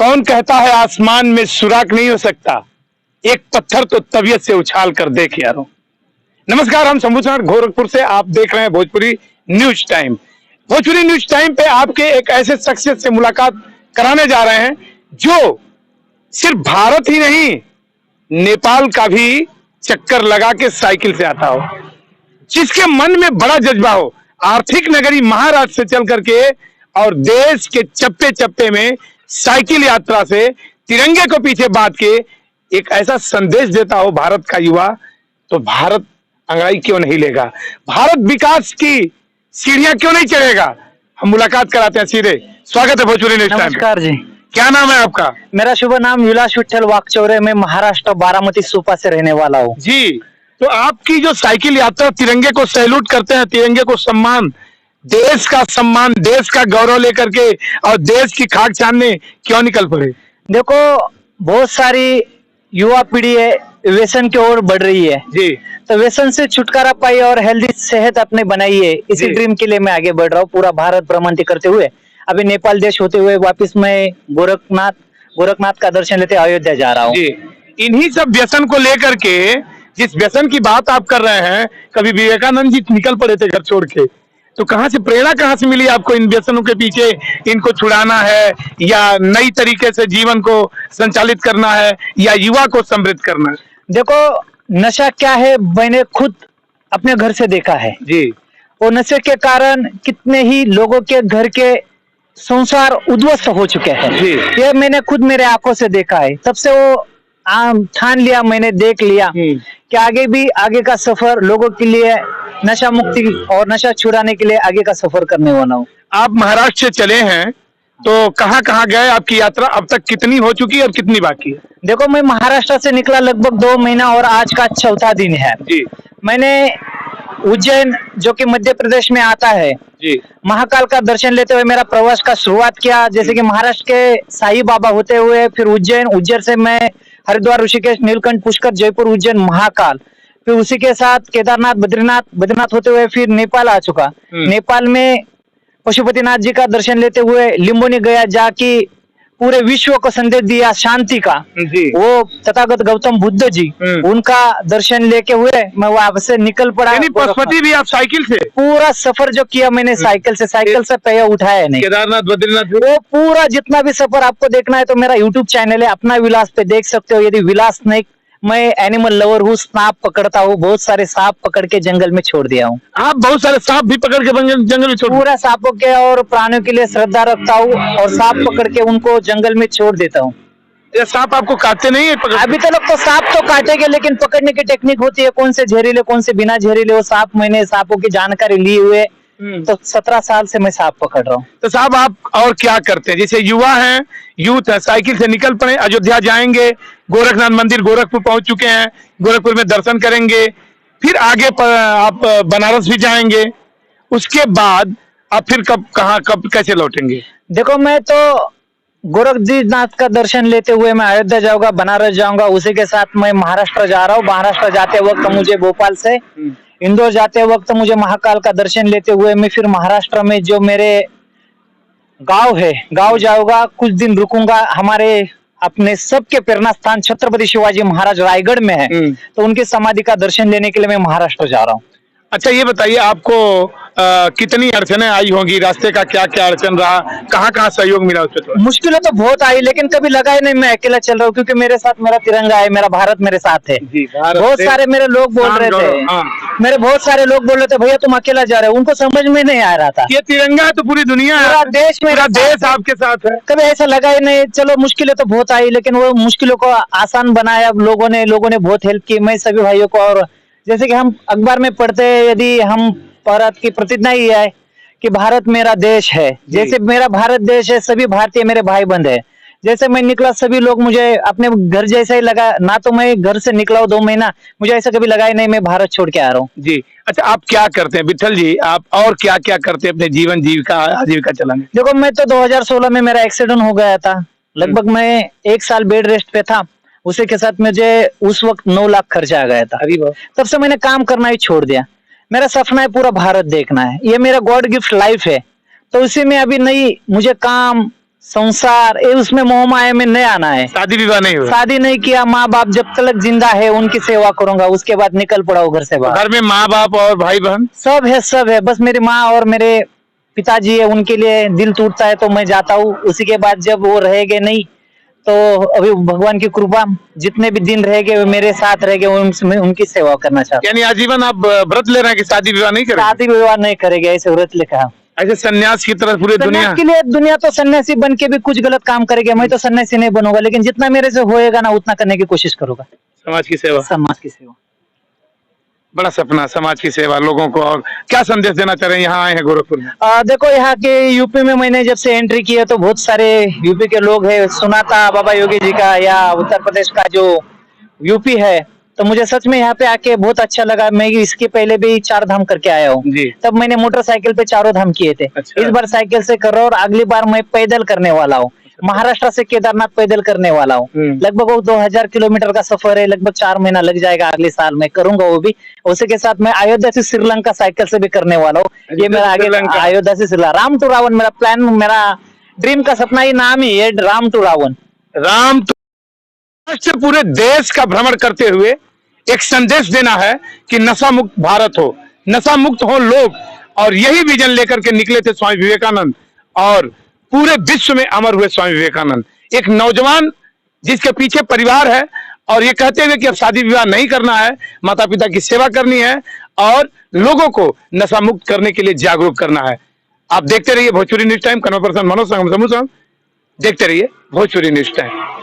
कौन कहता है आसमान में सुराख नहीं हो सकता, एक पत्थर तो तबीयत से उछाल कर देख यारों। नमस्कार, हम शंभू गोरखपुर से आप देख रहे हैं Bhojpuri news time. Bhojpuri news time पे आपके एक ऐसे शख्सियत से मुलाकात कराने जा रहे हैं जो सिर्फ भारत ही नहीं, नेपाल का भी चक्कर लगा के साइकिल से आता हो, जिसके मन में बड़ा जज्बा हो, आर्थिक नगरी महाराष्ट्र से चल करके और देश के चप्पे चप्पे में साइकिल यात्रा से तिरंगे को पीछे बांध के एक ऐसा संदेश देता हो भारत का युवा, तो भारत अंगड़ाई क्यों नहीं लेगा, भारत विकास की सीढ़ियां क्यों नहीं चढ़ेगा। हम मुलाकात कराते हैं सीधे। स्वागत है भोजपुरी न्यूज टाइम। नमस्कार जी, क्या नाम है आपका? मेरा शुभ नाम विलास विठल वाकचौरे, में महाराष्ट्र बारामती सुपा से रहने वाला हूँ जी। तो आपकी जो साइकिल यात्रा, तिरंगे को सैल्यूट करते हैं, तिरंगे को सम्मान, देश का सम्मान, देश का गौरव लेकर के और देश की खाक छानने क्यों निकल पड़े? देखो, बहुत सारी युवा पीढ़ी है व्यसन की ओर बढ़ रही है जी। तो व्यसन से छुटकारा पाई और हेल्दी सेहत अपने बनाई है। इसी ड्रीम के लिए मैं आगे बढ़ रहा हूँ, पूरा भारत भ्रमण करते हुए अभी नेपाल देश होते हुए वापिस मैं गोरखनाथ का दर्शन लेते अयोध्या जा रहा हूँ। इन्हीं सब व्यसन को लेकर के, जिस व्यसन की बात आप कर रहे हैं, कभी विवेकानंद जी निकल पड़े थे घर छोड़ के, तो कहाँ से प्रेरणा, कहाँ से मिली आपको इन व्यसनों के पीछे इनको छुड़ाना है, या नई तरीके से जीवन को संचालित करना है, या युवा को समृद्ध करना है? देखो, नशा क्या है मैंने खुद अपने घर से देखा है जी। वो नशे के कारण कितने ही लोगों के घर के संसार उद्ध्वस्त हो चुके हैं, ये मैंने खुद मेरे आंखों से देखा है। तब से वो ठान लिया, मैंने देख लिया कि आगे का सफर लोगों के लिए नशा मुक्ति और नशा छुड़ाने के लिए आगे का सफर करने वाला हूँ। आप महाराष्ट्र से चले हैं तो कहाँ कहाँ गए? आपकी यात्रा अब तक कितनी हो चुकी है और कितनी बाकी है? देखो, मैं महाराष्ट्र से निकला लगभग 2 महीना और आज का चौथा दिन है जी। मैंने उज्जैन, जो कि मध्य प्रदेश में आता है जी, महाकाल का दर्शन लेते हुए मेरा प्रवास का शुरुआत किया। जैसे कि महाराष्ट्र के साईं बाबा होते हुए फिर उज्जैन से मैं हरिद्वार, ऋषिकेश, नीलकंठ, पुष्कर, जयपुर, उज्जैन, महाकाल, फिर उसी के साथ केदारनाथ, बद्रीनाथ होते हुए फिर नेपाल आ चुका। नेपाल में पशुपतिनाथ जी का दर्शन लेते हुए लिम्बोनी गया, जाके पूरे विश्व को संदेश दिया शांति का। वो तथागत गौतम बुद्ध जी, उनका दर्शन लेके हुए मैं वहां से निकल पड़ा। पशुपति भी आप साइकिल से? पूरा सफर जो किया मैंने साइकिल से पैया उठाया नहीं। केदारनाथ, बद्रीनाथ, वो पूरा जितना भी सफर आपको देखना है तो मेरा यूट्यूब चैनल है अपना विलास पे देख सकते हो। यदि विलास नहीं, मैं एनिमल लवर हूँ, सांप पकड़ता हूँ, बहुत सारे सांप पकड़ के जंगल में छोड़ दिया हूँ। आप बहुत सारे सांप भी पकड़ के जंगल में छोड़? पूरा सांपों के और प्राणियों के लिए श्रद्धा रखता हूँ और सांप पकड़ के उनको जंगल में छोड़ देता हूँ। ये सांप आपको काटते नहीं है? अभी तक तो सांप तो काटेंगे, लेकिन पकड़ने की टेक्निक होती है, कौन से जहरीले कौन से बिना जहरीले। वो सांप, मैंने सांपों की जानकारी ली हुए तो 17 साल से मैं सांप पकड़ रहा हूँ। तो साहब, आप और क्या करते हैं? जैसे युवा हैं, यूथ है, साइकिल से निकल पड़े, अयोध्या जाएंगे, गोरखनाथ मंदिर गोरखपुर पहुंच चुके हैं, गोरखपुर में दर्शन करेंगे, फिर आगे आप बनारस भी जाएंगे, उसके बाद आप फिर कब कैसे लौटेंगे? देखो, मैं तो गोरखनाथ का दर्शन लेते हुए मैं अयोध्या जाऊंगा, बनारस जाऊंगा, उसी के साथ मैं महाराष्ट्र जा रहा हूँ। महाराष्ट्र जाते वक्त मुझे भोपाल से इंदौर जाते वक्त मुझे महाकाल का दर्शन लेते हुए मैं फिर महाराष्ट्र में जो मेरे गांव है, गांव जाऊंगा, कुछ दिन रुकूंगा। हमारे अपने सबके प्रेरणा स्थान छत्रपति शिवाजी महाराज रायगढ़ में है, तो उनकी समाधि का दर्शन लेने के लिए मैं महाराष्ट्र जा रहा हूँ। अच्छा, ये बताइए, आपको कितनी अड़चने आई होंगी, रास्ते का क्या क्या अड़चन रहा, कहाँ कहाँ सहयोग मिला उससे? मुश्किलें तो बहुत आई, लेकिन कभी लगा ही नहीं मैं अकेला चल रहा हूँ, क्योंकि मेरे साथ मेरा तिरंगा है, मेरा भारत मेरे साथ है। बहुत सारे मेरे लोग बोल रहे थे, बहुत सारे लोग बोल रहे थे, भैया तुम अकेला जा रहे हो, उनको समझ में नहीं आ रहा था। ये तिरंगा है तो पूरी दुनिया है, पूरा देश, मेरा देश आपके साथ है। कभी ऐसा लगा ही नहीं। चलो, मुश्किलें तो बहुत आई, लेकिन वो मुश्किलों को आसान बनाया लोगों ने बहुत हेल्प की। मैं सभी भाइयों को, और जैसे कि हम अखबार में पढ़ते हैं, यदि हम भारत की प्रतिज्ञा ही है कि भारत मेरा देश है, जैसे मेरा भारत देश है, सभी भारतीय मेरे भाई बंद है। जैसे मैं निकला, सभी लोग मुझे अपने घर जैसा ही लगा ना। तो मैं घर से निकला हूँ 2 महीना, मुझे ऐसा कभी लगा ही नहीं मैं भारत छोड़ के आ रहा हूँ। जी। अच्छा, आप क्या करते हैं विठल जी? आप और क्या क्या करते हैं अपने आजीविका चलाने? देखो, मैं तो 2016 में मेरा एक्सीडेंट हो गया था, लगभग मैं 1 साल बेड रेस्ट पे था। उसी के साथ मुझे उस वक्त 9 लाख खर्चा आ गया था। तब से मैंने काम करना ही छोड़ दिया। मेरा सपना है पूरा भारत देखना है, ये मेरा गॉड गिफ्ट लाइफ है। तो उसी में अभी नहीं, मुझे काम संसार ये उसमें मोह माया में नहीं आना है। शादी विवाह नहीं हुआ? शादी नहीं किया, माँ बाप जब तक जिंदा है उनकी सेवा करूंगा, उसके बाद निकल पड़ा हूँ घर से बाहर। घर में माँ बाप और भाई बहन सब है, सब है, बस मेरी माँ और मेरे पिताजी है, उनके लिए दिल टूटता है तो मैं जाता हूँ। उसी के बाद जब वो रहेंगे नहीं तो अभी भगवान की कृपा जितने भी दिन रहेंगे वो मेरे साथ रहेंगे, उनकी सेवा करना चाहता यानी आजीवन आप व्रत ले रहे हैं कि शादी विवाह नहीं हूँ। करेंगे? शादी विवाह नहीं करेंगे ऐसे व्रत लिखा। ऐसे सन्यास की तरह पूरी दुनिया सन्यास के लिए दुनिया तो सन्यासी बन के भी कुछ गलत काम करेगा, मैं तो सन्यासी नहीं बनूंगा, लेकिन जितना मेरे से होएगा ना उतना करने की कोशिश करूंगा। समाज की सेवा, समाज की सेवा बड़ा सपना, समाज की सेवा लोगों को। और क्या संदेश देना चाह रहे हैं, यहाँ आए हैं गोरखपुर में? देखो यहाँ के यूपी में मैंने जब से एंट्री की है तो बहुत सारे यूपी के लोग हैं, सुना था बाबा योगी जी का या उत्तर प्रदेश का जो यूपी है, तो मुझे सच में यहाँ पे आके बहुत अच्छा लगा। मैं इसके पहले भी 4 धाम करके आया हूँ, जी। तब मैंने मोटरसाइकिल पे 4 धाम किए थे। अच्छा। इस बार साइकिल से कर रहा हूँ और अगली बार मैं पैदल करने वाला हूँ। महाराष्ट्र से केदारनाथ पैदल करने वाला हूँ। लगभग वो 2000 किलोमीटर का सफर है, लगभग 4 महीना लग जाएगा, अगले साल मैं करूंगा वो भी। उसी के साथ मैं अयोध्या से श्रीलंका साइकिल से भी करने वाला हूँ। ये मेरा आगे अयोध्या से श्रीलंका, राम टू रावण मेरा प्लान, मेरा ड्रीम का सपना ही नाम ही है, राम टू रावण। राम तो पूरे देश का भ्रमण करते हुए एक संदेश देना है कि नशा मुक्त भारत हो, नशा मुक्त हो लोग, और यही विजन लेकर के निकले थे स्वामी विवेकानंद, और पूरे विश्व में अमर हुए स्वामी विवेकानंद। एक नौजवान जिसके पीछे परिवार है, और ये कहते हुए कि अब शादी विवाह नहीं करना है, माता पिता की सेवा करनी है और लोगों को नशा मुक्त करने के लिए जागरूक करना है। आप देखते रहिए Bhojpuri news time, Kanwar person Manoj संग, देखते रहिए भोजपुरी न्यूज टाइम।